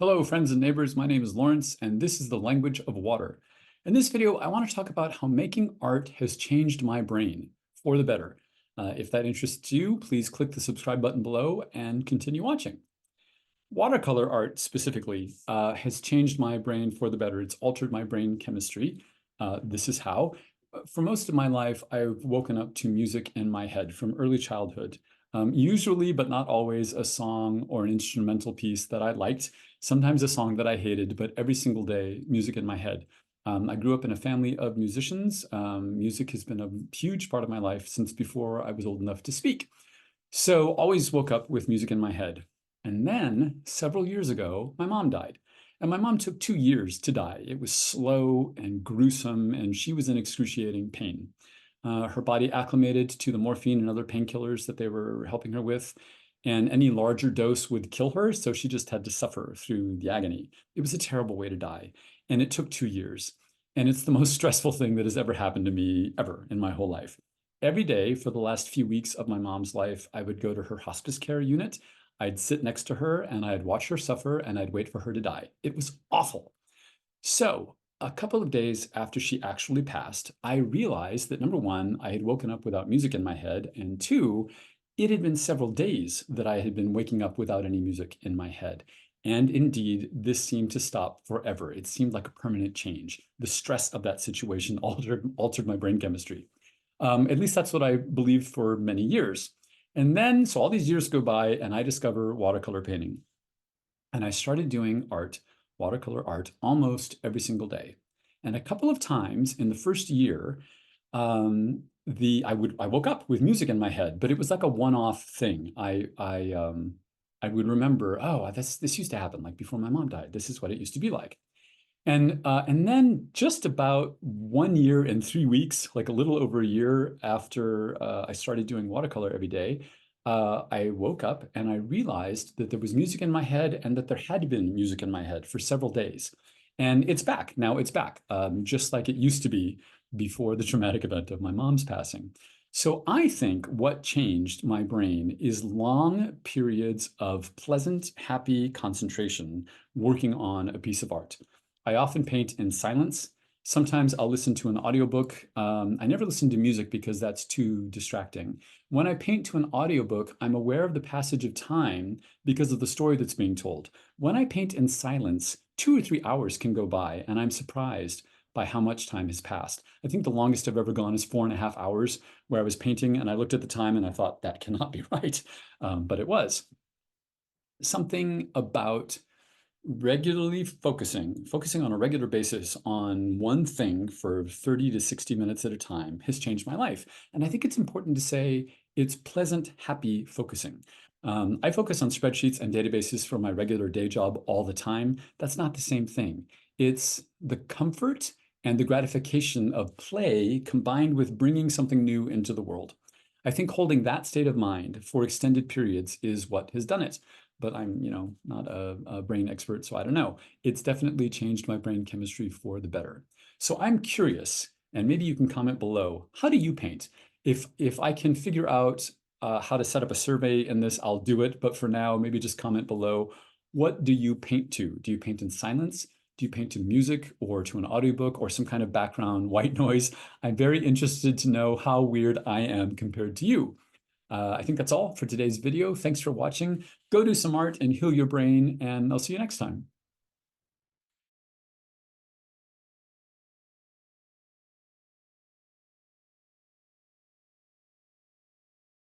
Hello, friends and neighbors. My name is Lawrence, and this is the language of water. In this video, I want to talk about how making art has changed my brain for the better. If that interests you, please click the subscribe button below and continue watching. Watercolor art specifically has changed my brain for the better. It's altered my brain chemistry. This is how. For most of my life, I've woken up to music in my head from early childhood. Usually, but not always, a song or an instrumental piece that I liked, sometimes a song that I hated, but every single day, music in my head. I grew up in a family of musicians. Music has been a huge part of my life since before I was old enough to speak. So always woke up with music in my head. And then several years ago, my mom died. And my mom took 2 years to die. It was slow and gruesome, and she was in excruciating pain. Her body acclimated to the morphine and other painkillers that they were helping her with, and any larger dose would kill her, so she just had to suffer through the agony. It was a terrible way to die, and it took 2 years. And it's the most stressful thing that has ever happened to me ever in my whole life. Every day for the last few weeks of my mom's life, I would go to her hospice care unit. I'd sit next to her and I'd watch her suffer and I'd wait for her to die. It was awful. So a couple of days after she actually passed, I realized that number one, I had woken up without music in my head, and two, it had been several days that I had been waking up without any music in my head. And indeed, this seemed to stop forever. It seemed like a permanent change. The stress of that situation altered my brain chemistry. At least that's what I believed for many years. And then, so all these years go by, and I discover watercolor painting. And I started doing art, watercolor art, almost every single day. And a couple of times in the first year, I woke up with music in my head, but it was like a one-off thing. I would remember, oh, this used to happen like before my mom died. This is what it used to be like. And then just about 1 year and 3 weeks, like a little over a year after I started doing watercolor every day, I woke up and I realized that there was music in my head and that there had been music in my head for several days. And it's back. Now it's back, just like it used to be before the traumatic event of my mom's passing. So I think what changed my brain is long periods of pleasant, happy concentration working on a piece of art. I often paint in silence. Sometimes I'll listen to an audiobook. I never listen to music because that's too distracting. When I paint to an audiobook, I'm aware of the passage of time because of the story that's being told. When I paint in silence, 2 or 3 hours can go by, and I'm surprised by how much time has passed. I think the longest I've ever gone is 4.5 hours, where I was painting and I looked at the time and I thought, that cannot be right. But it was. Something about regularly focusing on a regular basis on one thing for 30 to 60 minutes at a time has changed my life. And I think it's important to say it's pleasant, happy focusing. I focus on spreadsheets and databases for my regular day job all the time. That's not the same thing. It's the comfort and the gratification of play combined with bringing something new into the world. I think holding that state of mind for extended periods is what has done it. But I'm, not a brain expert, so I don't know. It's definitely changed my brain chemistry for the better. So I'm curious, and maybe you can comment below, how do you paint? If I can figure out how to set up a survey in this, I'll do it. But for now, maybe just comment below. What do you paint to? Do you paint in silence? Do you paint to music or to an audiobook or some kind of background white noise? I'm very interested to know how weird I am compared to you. I think that's all for today's video. Thanks for watching. Go do some art and heal your brain, and I'll see you next time.